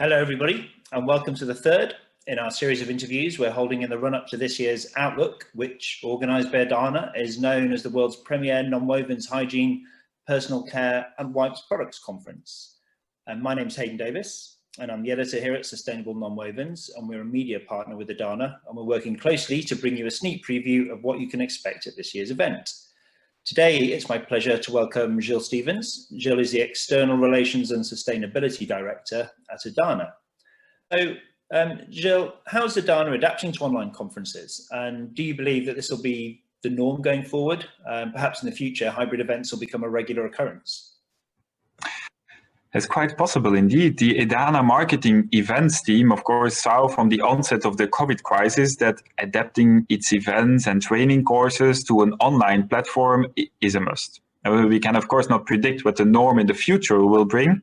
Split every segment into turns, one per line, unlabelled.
Hello, everybody, and welcome to the third in our series of interviews we're holding in the run-up to this year's Outlook, which, organised by EDANA, is known as the world's premier nonwovens hygiene, personal care and wipes products conference. And my name's Haydn Davis, and I'm the editor here at Sustainable Nonwovens, and we're a media partner with EDANA, and we're working closely to bring you a sneak preview of what you can expect at this year's event. Today, it's my pleasure to welcome Gil Stevens. Gil is the External Relations and Sustainability Director at EDANA. So, Gil, how is EDANA adapting to online conferences? And do you believe that this will be the norm going forward? Perhaps in the future, hybrid events will become a regular occurrence?
It's quite possible indeed. The EDANA marketing events team, of course, saw from the onset of the COVID crisis that adapting its events and training courses to an online platform is a must. We can, of course, not predict what the norm in the future will bring,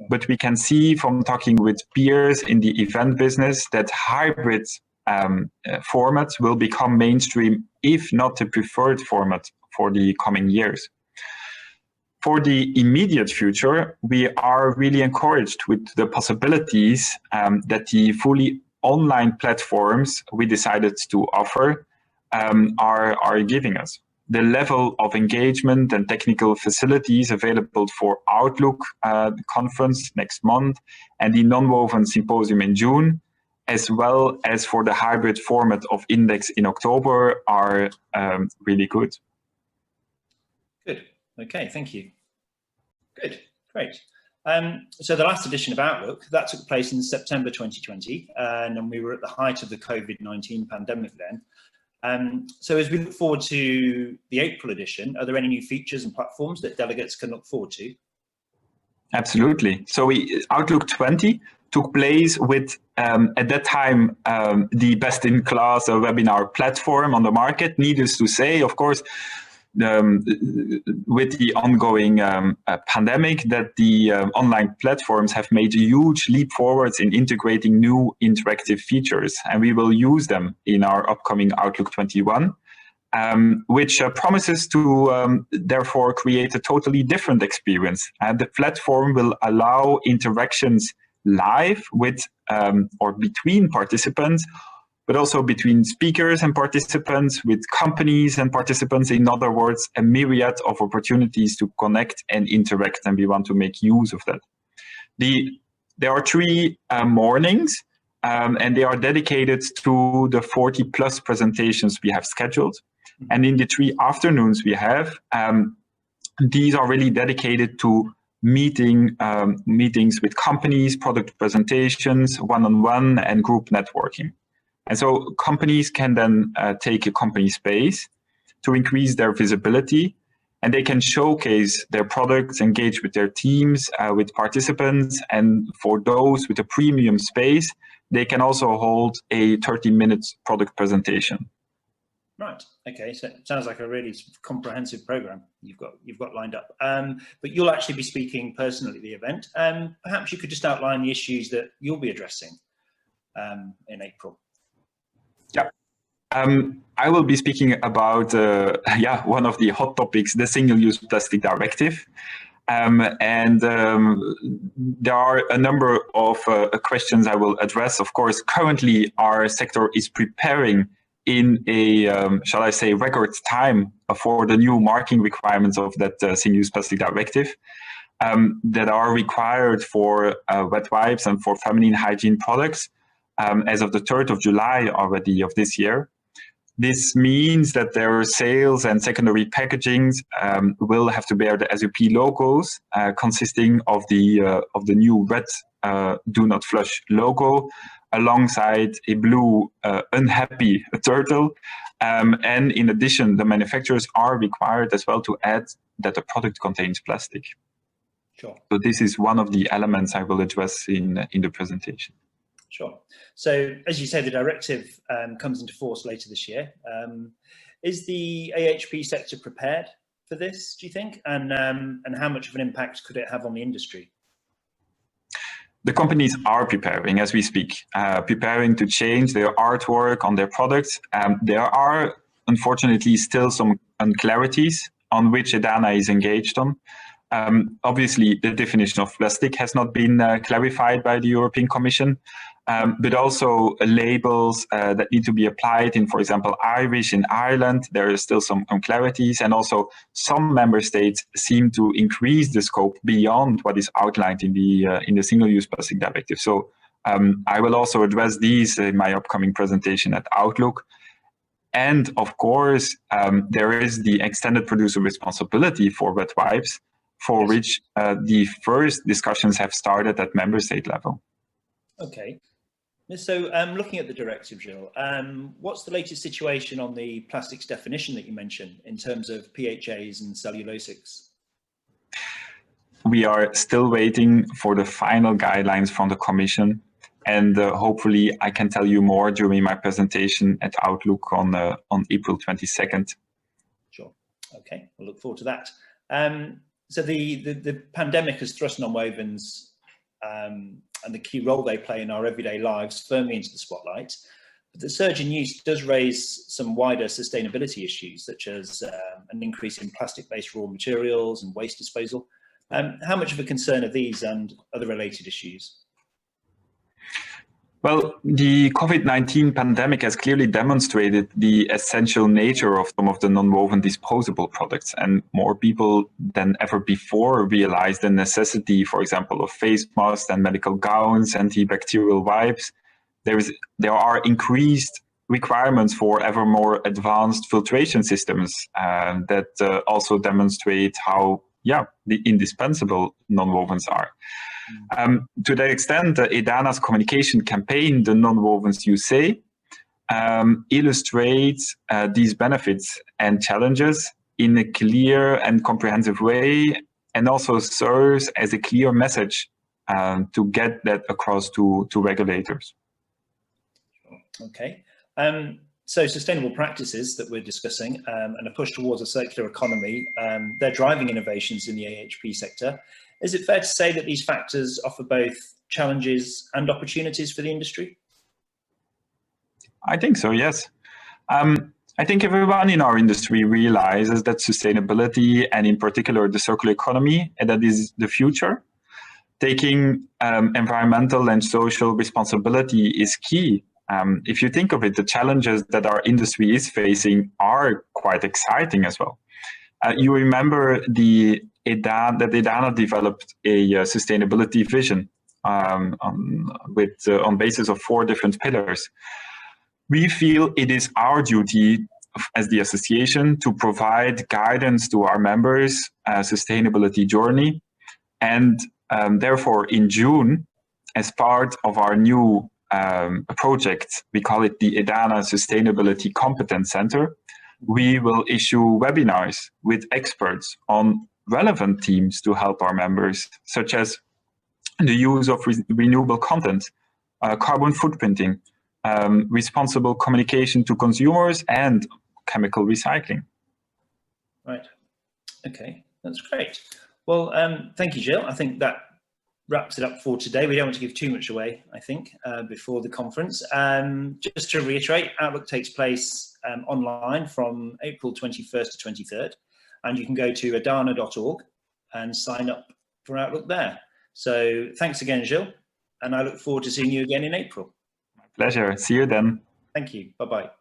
but we can see from talking with peers in the event business that hybrid formats will become mainstream, if not the preferred format for the coming years. For the immediate future, we are really encouraged with the possibilities that the fully online platforms we decided to offer are giving us. The level of engagement and technical facilities available for Outlook conference next month and the Nonwoven Symposium in June, as well as for the hybrid format of Index in October, are really good.
Good. Okay, thank you. Good, great. So the last edition of Outlook, that took place in September 2020, and we were at the height of the COVID-19 pandemic then. So as we look forward to the April edition, are there any new features and platforms that delegates can look forward to?
Absolutely. So Outlook 20 took place with, at that time, the best-in-class webinar platform on the market. Needless to say, of course, with the ongoing pandemic, that the online platforms have made a huge leap forwards in integrating new interactive features, and we will use them in our upcoming Outlook 21, which promises to therefore create a totally different experience. And the platform will allow interactions live with or between participants, but also between speakers and participants, with companies and participants. In other words, a myriad of opportunities to connect and interact, and we want to make use of that. There are three mornings, and they are dedicated to the 40+ presentations we have scheduled. And in the 3 afternoons we have, these are really dedicated to meetings with companies, product presentations, one-on-one, and group networking. And so companies can then take a company space to increase their visibility, and they can showcase their products, engage with their teams, with participants. And for those with a premium space, they can also hold a 30-minute product presentation.
Right. Okay. So it sounds like a really comprehensive program you've got lined up. But you'll actually be speaking personally at the event. Perhaps you could just outline the issues that you'll be addressing in April.
Yeah, I will be speaking about one of the hot topics, the Single Use Plastic Directive. There are a number of questions I will address. Of course, currently our sector is preparing in a, shall I say, record time for the new marking requirements of that Single Use Plastic Directive that are required for wet wipes and for feminine hygiene products. As of the 3rd of July already of this year. This means that their sales and secondary packagings will have to bear the SUP logos consisting of the new red Do Not Flush logo alongside a blue unhappy turtle. And in addition, the manufacturers are required as well to add that the product contains plastic.
Sure.
So this is one of the elements I will address in the presentation.
Sure. So, as you say, the directive comes into force later this year. Is the AHP sector prepared for this, do you think? And how much of an impact could it have on the industry?
The companies are preparing as we speak, preparing to change their artwork on their products. There are, unfortunately, still some unclarities on which EDANA is engaged on. Obviously, the definition of plastic has not been clarified by the European Commission, but also labels that need to be applied in, for example, Irish in Ireland. There are still some unclarities, and also some member states seem to increase the scope beyond what is outlined in the Single Use Plastic Directive. So I will also address these in my upcoming presentation at Outlook. And of course, there is the extended producer responsibility for wet wipes, for which the first discussions have started at member state level.
Okay. So looking at the directive, Gil, what's the latest situation on the plastics definition that you mentioned in terms of PHAs and cellulosics?
We are still waiting for the final guidelines from the Commission, and hopefully I can tell you more during my presentation at Outlook on April 22nd.
Sure. Okay, we'll look forward to that. So the pandemic has thrust nonwovens and the key role they play in our everyday lives firmly into the spotlight. But the surge in use does raise some wider sustainability issues, such as an increase in plastic-based raw materials and waste disposal. How much of a concern are these and other related issues?
Well, the COVID-19 pandemic has clearly demonstrated the essential nature of some of the nonwoven disposable products, and more people than ever before realize the necessity, for example, of face masks and medical gowns, antibacterial wipes. There are increased requirements for ever more advanced filtration systems that also demonstrate how indispensable nonwovens are. To that extent, EDANA's communication campaign, The Nonwovens You Say, illustrates these benefits and challenges in a clear and comprehensive way, and also serves as a clear message to get that across to regulators.
Okay. So sustainable practices that we're discussing and a push towards a circular economy, they're driving innovations in the AHP sector. Is it fair to say that these factors offer both challenges and opportunities for the industry?
I think so, yes. I think everyone in our industry realizes that sustainability, and in particular the circular economy, and that is the future. Taking environmental and social responsibility is key. If you think of it, the challenges that our industry is facing are quite exciting as well. You remember that EDANA developed a sustainability vision on basis of 4 different pillars. We feel it is our duty as the association to provide guidance to our members' sustainability journey. And therefore, in June, as part of our new project, we call it the EDANA Sustainability Competence Center, we will issue webinars with experts on relevant themes to help our members, such as the use of renewable content, carbon footprinting, responsible communication to consumers, and chemical recycling.
Right. Okay, that's great. Well, thank you, Gil. I think that wraps it up for today. We don't want to give too much away, I think, before the conference. Just to reiterate, Outlook takes place online from April 21st to 23rd, and you can go to edana.org and sign up for Outlook there. So thanks again, Gil, and I look forward to seeing you again in April.
My pleasure. See you then.
Thank you. Bye-bye.